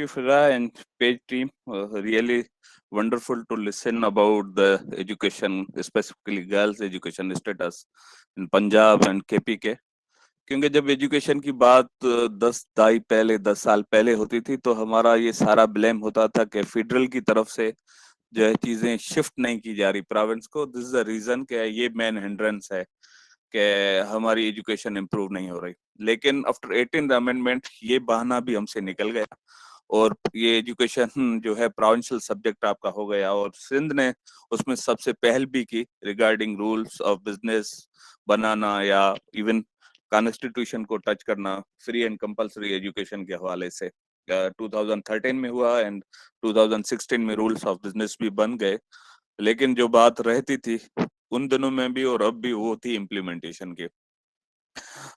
you, Fira and Page team. Really wonderful to listen about the education, specifically girls' education status in Punjab and KPK. क्योंकि जब education की बात 10 साल पहले होती थी तो हमारा ये सारा ब्लेम होता था कि फेडरल की तरफ से जो है चीजें शिफ्ट नहीं की जा रही प्रोविंस को। दिस इज द रीजन कि ये मेन हिंड्रेंस है कि हमारी एजुकेशन इम्प्रूव नहीं हो रही। लेकिन आफ्टर 18th अमेंडमेंट ये बहाना भी हमसे निकल गया और ये एजुकेशन जो है प्रोविंशियल सब्जेक्ट आपका हो गया और सिंध ने उसमें सबसे पहल भी की रिगार्डिंग रूल्स ऑफ बिजनेस बनाना या इवन कॉन्स्टिट्यूशन को टच करना फ्री एंड कंपलसरी एजुकेशन के हवाले से 2013 में हुआ एंड 2016 में रूल्स ऑफ बिजनेस भी बन गए। लेकिन जो बात रहती थी उन दिनों में भी और अब भी वो थी इम्प्लीमेंटेशन की।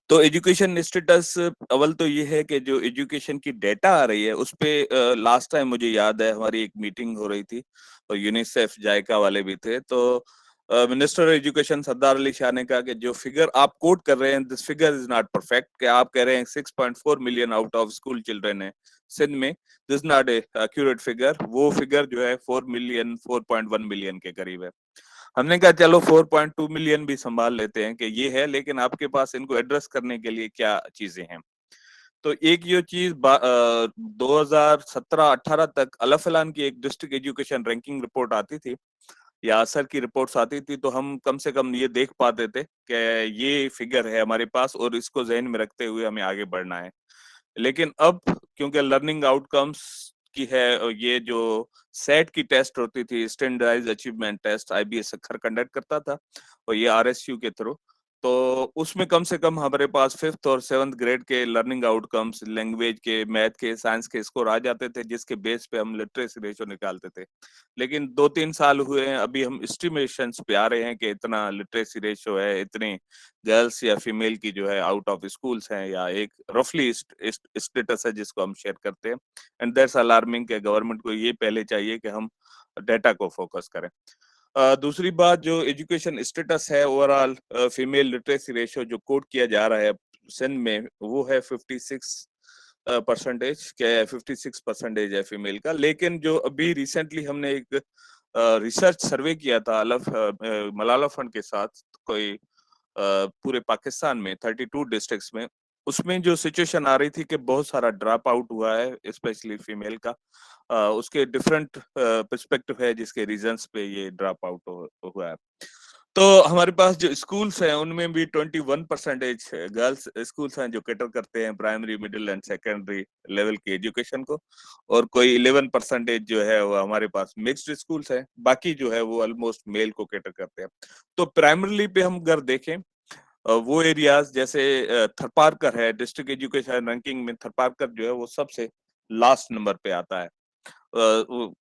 तो एजुकेशन स्टेटस अव्वल तो ये है कि जो एजुकेशन की डेटा आ रही है उस पे लास्ट टाइम मुझे याद है हमारी एक मीटिंग हो रही थी और यूनिसेफ जायका वाले भी थे। तो मिनिस्टर एजुकेशन सरदार अली शाह ने कहा कि जो फिगर आप कोट कर रहे हैं this figure is not perfect, कि आप कह रहे हैं 6.4 million out of school children है सिंध में, this not a accurate figure. वो फिगर जो है 4 मिलियन 4.1 मिलियन के करीब है। हमने कहा चलो 4.2 मिलियन भी संभाल लेते हैं कि ये है, लेकिन आपके पास इनको एड्रेस करने के लिए क्या चीजें हैं। तो एक ये चीज 2017-18 तक अल्लाह की एक डिस्ट्रिक्ट एजुकेशन रैंकिंग रिपोर्ट आती थी या असर की रिपोर्ट्स आती थी तो हम कम से कम ये देख पाते थे कि ये फिगर है हमारे पास और इसको जहन में रखते हुए हमें आगे बढ़ना है। लेकिन अब क्योंकि लर्निंग आउटकम्स की है ये जो सेट की टेस्ट होती थी स्टैंडर्डाइज्ड अचीवमेंट टेस्ट आईबीएस अक्सर कंडक्ट करता था और ये आरएसयू के थ्रू, तो उसमें कम से कम हमारे पास 5th और 7th ग्रेड के लर्निंग आउटकम्स लैंग्वेज के मैथ के साइंस के स्कोर आ जाते थे जिसके बेस पे हम लिटरेसी रेशो निकालते थे। लेकिन 2-3 साल हुए हैं अभी हम एस्टिमेशंस पे आ रहे हैं कि इतना लिटरेसी रेशो है, इतने गर्ल्स या फीमेल की जो है आउट ऑफ स्कूल्स हैं या एक रफली स्टेटस है जिसको हम शेयर करते हैं। एंड दैट्स अलार्मिंग कि गवर्नमेंट को ये पहले चाहिए कि हम डेटा को फोकस करें। दूसरी बात जो एजुकेशन स्टेटस है ओवरऑल फीमेल लिटरेसी रेशियो जो कोट किया जा रहा है सिंध में वो है 56% के 56% है फीमेल का। लेकिन जो अभी रिसेंटली हमने एक रिसर्च सर्वे किया था मलाला फंड के साथ कोई पूरे पाकिस्तान में 32 डिस्ट्रिक्ट्स में, उसमें जो सिचुएशन आ रही थी कि बहुत सारा ड्रॉप आउट हुआ है स्पेशली फीमेल का। उसके डिफरेंट पर्सपेक्टिव है जिसके रीजंस पे ये ड्रॉप आउट हुआ है। तो हमारे पास जो स्कूल्स हैं उनमें भी 21% गर्ल्स स्कूल्स हैं जो कैटर करते हैं primary middle and secondary level की एजुकेशन को और कोई 11% जो है वो हमारे पास मिक्स्ड स्कूल्स हैं, बाकी जो है वो ऑलमोस्ट मेल को कैटर करते हैं। तो प्राइमरीली पे हम अगर देखें वो एरियाज जैसे थरपारकर है डिस्ट्रिक्ट एजुकेशन रैंकिंग में थरपारकर जो है वो सबसे लास्ट नंबर पे आता है।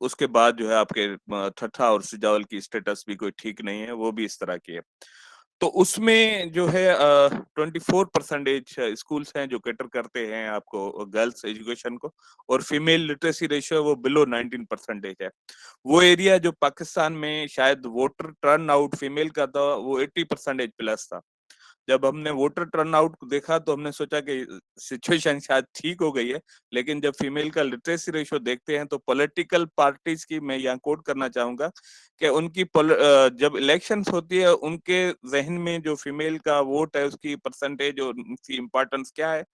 उसके बाद जो है आपके ठट्ठा और सुजावल की स्टेटस भी कोई ठीक नहीं है, वो भी इस तरह की है। तो उसमें जो है 24% स्कूल्स हैं जो कैटर करते हैं आपको गर्ल्स एजुकेशन को और फीमेल लिटरेसी रेशियो है वो बिलो 19% है। वो एरिया जो पाकिस्तान में शायद वोटर टर्न आउट फीमेल का था वो 80% प्लस था। जब हमने वोटर टर्नआउट को देखा तो हमने सोचा कि सिचुएशन शायद ठीक हो गई है, लेकिन जब फीमेल का लिटरेसी रेशियो देखते हैं तो पॉलिटिकल पार्टीज की मैं यहाँ कोट करना चाहूंगा कि उनकी जब इलेक्शंस होती है उनके जहन में जो फीमेल का वोट है उसकी परसेंटेज और उसकी इम्पोर्टेंस क्या है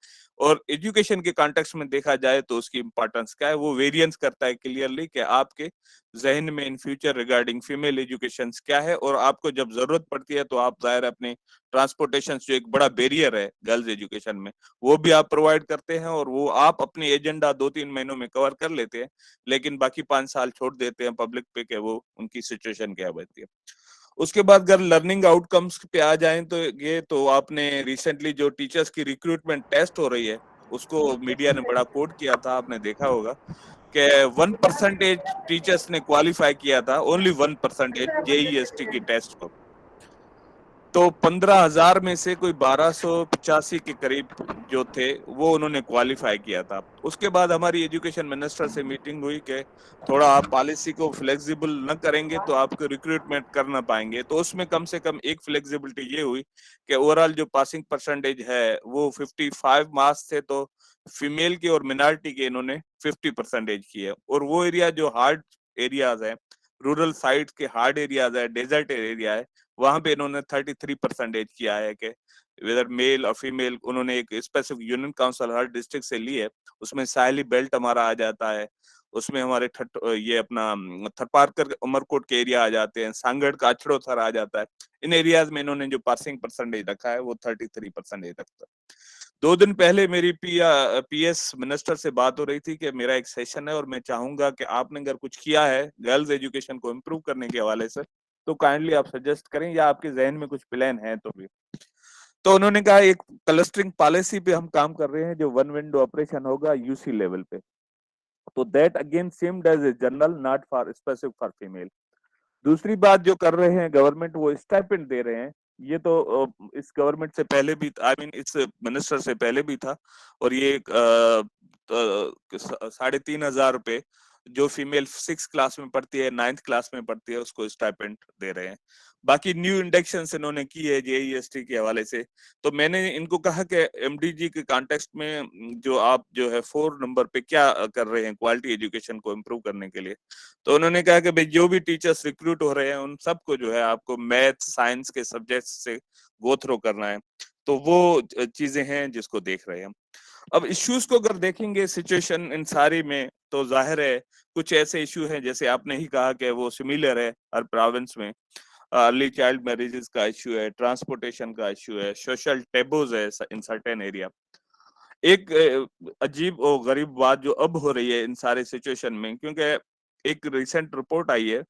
और एजुकेशन के कॉन्टेक्स्ट में देखा जाए तो उसकी इम्पोर्टेंस क्या है वो वेरिएंस करता है क्लियरली कि आपके जहन में in future regarding female education क्या है और आपको जब जरूरत पड़ती है तो आप जाहिर अपने ट्रांसपोर्टेशन जो एक बड़ा बैरियर है गर्ल्स एजुकेशन में वो भी आप प्रोवाइड करते हैं और वो आप अपनी एजेंडा 2-3 महीनों में कवर कर लेते हैं, लेकिन बाकी 5 साल छोड़ देते हैं पब्लिक पे कि वो उनकी सिचुएशन क्या बनती है। उसके बाद अगर लर्निंग आउटकम्स पे आ जाएं तो ये तो आपने रिसेंटली जो टीचर्स की रिक्रूटमेंट टेस्ट हो रही है उसको मीडिया ने बड़ा कोट किया था, आपने देखा होगा कि 1% टीचर्स ने क्वालिफाई किया था, ओनली 1% जेईएसटी की टेस्ट को। तो 15,000 में से कोई 1285 के करीब जो थे वो उन्होंने क्वालिफाई किया था। उसके बाद हमारी एजुकेशन मिनिस्टर से मीटिंग हुई कि थोड़ा आप पॉलिसी को फ्लेक्सिबल न करेंगे तो आपको रिक्रूटमेंट कर ना पाएंगे। तो उसमें कम से कम एक फ्लेक्सिबिलिटी ये हुई कि ओवरऑल जो पासिंग परसेंटेज है वो 55 मार्क्स थे, तो फीमेल के और मिनॉरिटी के इन्होंने 50% किए। और वो एरिया जो हार्ड एरियाज है, रूरल साइड के हार्ड एरियाज है, डेजर्ट एरिया है, वहां पे इन्होंने 33% किया है कि वेदर मेल और फीमेल। उन्होंने एक स्पेसिफिक यूनियन काउंसिल हर डिस्ट्रिक्ट से ली है, उसमें साहली बेल्ट हमारा आ जाता है, उसमें हमारे ये अपना थरपारकर उमरकोट के एरिया आ जाते हैं, सांगड़ का अछड़ो थर आ जाता है। इन एरियाज में इन्होंने जो पासिंग परसेंटेज रखा है वो 33% रखता है। 2 दिन पहले मेरी पीएस मिनिस्टर से बात हो रही थी कि मेरा एक सेशन है और मैं चाहूंगा कि आपने अगर कुछ किया है गर्ल्स एजुकेशन को इम्प्रूव करने के हवाले से तो काइंडली आप सजेस्ट करें, या आपके जहन में कुछ प्लान है तो भी। तो उन्होंने कहा एक क्लस्टरिंग पॉलिसी पे हम काम कर रहे हैं जो वन विंडो ऑपरेशन होगा यूसी लेवल पे। तो that again seemed as a general, not for specific for female. दूसरी बात जो कर रहे हैं गवर्नमेंट, वो स्टाइपेंड दे रहे हैं। ये तो इस गवर्नमेंट से पहले भी, आई मीन इस मिनिस्टर से पहले भी था। और ये 3,500 रुपए जो फीमेल 6 क्लास में पढ़ती है, 9th क्लास में पढ़ती है, उसको स्टाइपेंड दे रहे हैं। बाकी न्यू इंडेक्शन इन्होंने की है जेईएसटी के हवाले से। तो मैंने इनको कहा कि एमडीजी के कॉन्टेक्स्ट में जो आप जो है 4 नंबर पे क्या कर रहे हैं क्वालिटी एजुकेशन को इम्प्रूव करने के लिए। तो उन्होंने कहा कि भाई जो भी टीचर्स रिक्रूट हो रहे हैं उन सबको जो है आपको मैथ साइंस के सब्जेक्ट से गो थ्रू करना है। तो वो चीजें हैं जिसको देख रहे हैं हम। अब इश्यूज को अगर देखेंगे सिचुएशन इन सारी में, तो जाहिर है कुछ ऐसे इशू हैं जैसे आपने ही कहा कि वो सिमिलर है हर प्रोविंस में। अर्ली चाइल्ड मैरिजेस का इशू है, ट्रांसपोर्टेशन का इशू है, सोशल टेबूज है इन सर्टेन एरिया। एक अजीब और गरीब बात जो अब हो रही है इन सारे सिचुएशन में, क्योंकि एक रिसेंट रिपोर्ट आई है,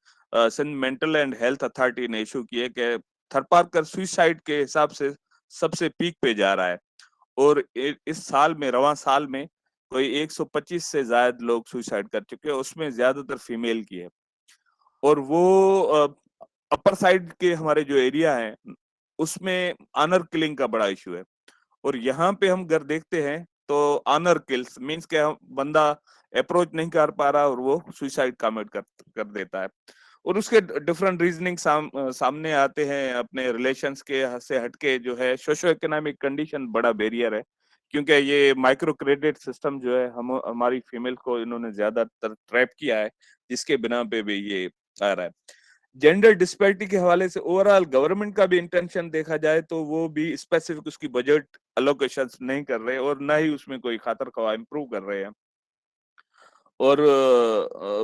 Sindh mental and health authority ने इशू की है कि थरपारकर सुसाइड के हिसाब से सबसे पीक पे जा रहा है। और इस साल में, रवां साल में कोई 125 से ज्यादा लोग सुसाइड कर चुके हैं, उसमें ज्यादातर फीमेल की है। और वो अपर साइड के हमारे जो एरिया है उसमें ऑनर किलिंग का बड़ा इशू है। और यहाँ पे हम अगर देखते हैं तो ऑनर किल्स मींस के हम बंदा अप्रोच नहीं कर पा रहा और वो सुसाइड कमिट कर देता है। और उसके डिफरेंट रीजनिंग सामने आते हैं। अपने रिलेशंस के से हटके जो है सोशो इकोनॉमिक कंडीशन बड़ा बैरियर है, क्योंकि ये माइक्रो क्रेडिट सिस्टम जो है हम हमारी फीमेल को इन्होंने ज्यादातर ट्रैप किया है, जिसके बिना पे भी ये आ रहा है। जेंडर डिस्पैरिटी के हवाले से ओवरऑल गवर्नमेंट का भी इंटेंशन देखा जाए तो वो भी स्पेसिफिक उसकी बजट अलोकेशन नहीं कर रहे और ना ही उसमें कोई खातर खवा इम्प्रूव कर रहे हैं। और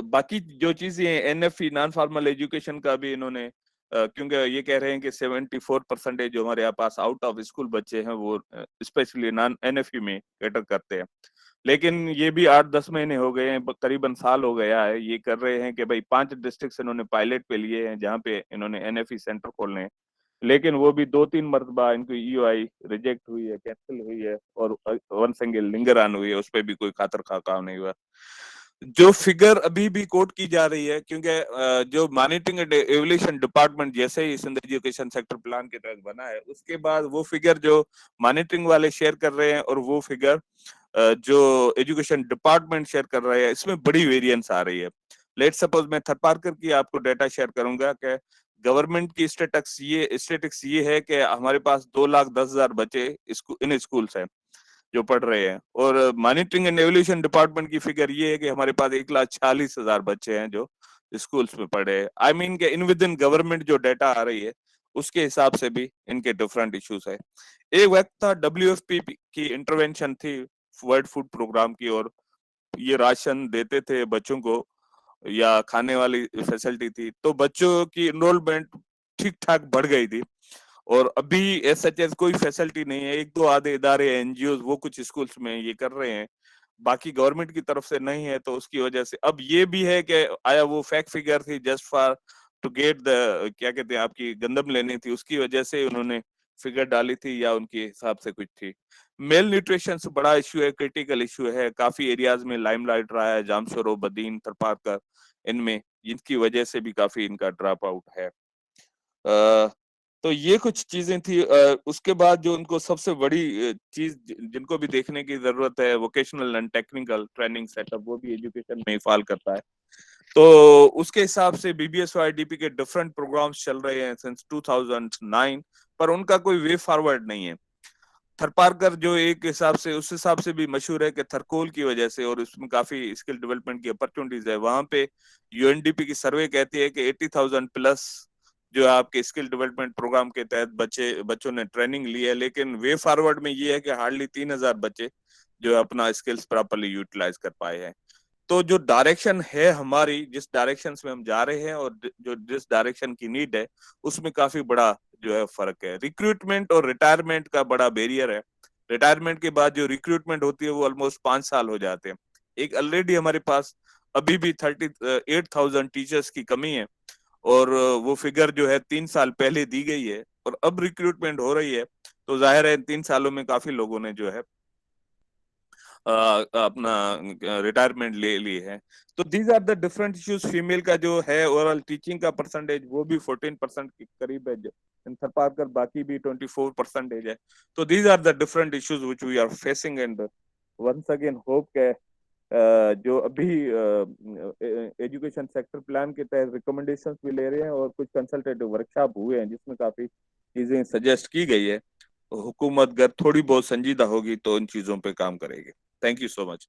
बाकी जो चीजें एनएफई नॉन फॉर्मल एजुकेशन का भी इन्होंने क्योंकि ये कह रहे हैं कि 74% जो हमारे यहाँ पास आउट ऑफ स्कूल बच्चे हैं वो स्पेशली नॉन एनएफई में कैटर करते हैं। लेकिन ये भी 8-10 महीने हो गए हैं, करीबन साल हो गया है, ये कर रहे हैं कि भाई 5 डिस्ट्रिक्ट इन्होंने पायलट पे लिए हैं जहाँ पे इन्होंने एनएफई सेंटर खोलने हैं। लेकिन वो भी 2-3 मरतबा इनकी ईओआई रिजेक्ट हुई है, कैंसिल हुई है, और वन सिंगल लिंगर ऑन हुई है, उस पर भी कोई खातर खा काम नहीं हुआ। जो फिगर अभी भी कोट की जा रही है, क्योंकि जो मॉनिटरिंग एंड एवल्यूशन डिपार्टमेंट जैसे ही सिंध एजुकेशन सेक्टर प्लान के तहत बना है, उसके बाद वो फिगर जो मॉनिटरिंग वाले शेयर कर रहे हैं और वो फिगर जो एजुकेशन डिपार्टमेंट शेयर कर रहा है, इसमें बड़ी वेरिएंस आ रही है। लेट सपोज मैं थरपारकर की आपको डेटा शेयर करूंगा कि गवर्नमेंट की स्टेटिक्स ये है कि हमारे पास 2,10,000 बच्चे इन स्कूल्स हैं जो पढ़ रहे हैं। और मॉनिटरिंग एंड एवल्यूशन डिपार्टमेंट की फिगर ये है कि हमारे पास 1,40,000 बच्चे हैं जो स्कूल्स में पढ़े हैं। आई मीन के इन विद इन गवर्नमेंट जो डेटा आ रही है उसके हिसाब से भी इनके डिफरेंट इश्यूज है। एक वक्त था डब्ल्यूएफपी की इंटरवेंशन थी वर्ल्ड फूड प्रोग्राम की, और ये राशन देते थे बच्चों को या खाने वाली फैसिलिटी थी, तो बच्चों की इनरोलमेंट ठीक ठाक बढ़ गई थी। और अभी एज सच एज कोई फैसिलिटी नहीं है। 1-2 आधे इदारे एनजीओ वो कुछ स्कूल्स में ये कर रहे हैं, बाकी गवर्नमेंट की तरफ से नहीं है। तो उसकी वजह से अब ये भी है कि आया वो फैक्ट फिगर थी just for to get the क्या कहते हैं आपकी गंदम लेनी थी, उसकी वजह से उन्होंने फिगर डाली थी या उनके हिसाब से कुछ थी। मेल न्यूट्रिशन से बड़ा इशू है, क्रिटिकल इशू है, काफी एरियाज में लाइमलाइट रहा है, जामशोरो, बदीन, थरपारकर, इनमें जिनकी वजह से भी काफी इनका ड्रॉप आउट है। तो ये कुछ चीजें थी। उसके बाद जो उनको सबसे बड़ी चीज जिनको भी देखने की जरूरत है, vocational and technical training setup, वो भी एजुकेशन में ही फॉल करता है। तो उसके हिसाब से बीबीएसआईडीपी के डिफरेंट प्रोग्राम्स चल रहे हैं सिंस 2009, पर उनका कोई वे फॉरवर्ड नहीं है। थरपारकर जो एक हिसाब से उस हिसाब से भी मशहूर है कि थरकोल की वजह से, और उसमें काफी स्किल डेवलपमेंट की अपॉर्चुनिटीज है वहां पे। यूएनडीपी की सर्वे कहती है कि 80,000 प्लस जो है आपके स्किल डेवलपमेंट प्रोग्राम के तहत बच्चों ने ट्रेनिंग ली है, लेकिन वे फॉरवर्ड में ये है कि हार्डली 3,000 बच्चे जो है अपना स्किल्स प्रॉपरली यूटिलाइज कर पाए हैं। तो जो डायरेक्शन है हमारी, जिस डायरेक्शन में हम जा रहे हैं और जो जिस डायरेक्शन की नीड है, उसमें काफी बड़ा जो है फर्क है। रिक्रूटमेंट और रिटायरमेंट का बड़ा बैरियर है। रिटायरमेंट के बाद जो रिक्रूटमेंट होती है वो ऑलमोस्ट 5 साल हो जाते हैं। एक ऑलरेडी हमारे पास अभी भी 38,000 टीचर्स की कमी है, और वो फिगर जो है 3 साल पहले दी गई है, और अब रिक्रूटमेंट हो रही है। तो जाहिर है इन 3 सालों में काफी लोगों ने जो है अपना रिटायरमेंट ले ली है। तो these are the different issues. Female का जो है ओवरऑल टीचिंग का परसेंटेज वो भी 14% के करीब है, थरपारकर बाकी भी 24% है। तो these are the different issues which we are facing, and once again hope के जो अभी एजुकेशन सेक्टर प्लान के तहत रिकमेंडेशंस भी ले रहे हैं, और कुछ कंसल्टेटिव वर्कशॉप हुए हैं जिसमें काफी चीजें सजेस्ट की गई है। हुकूमत अगर थोड़ी बहुत संजीदा होगी तो इन चीजों पे काम करेगी। Thank you so much.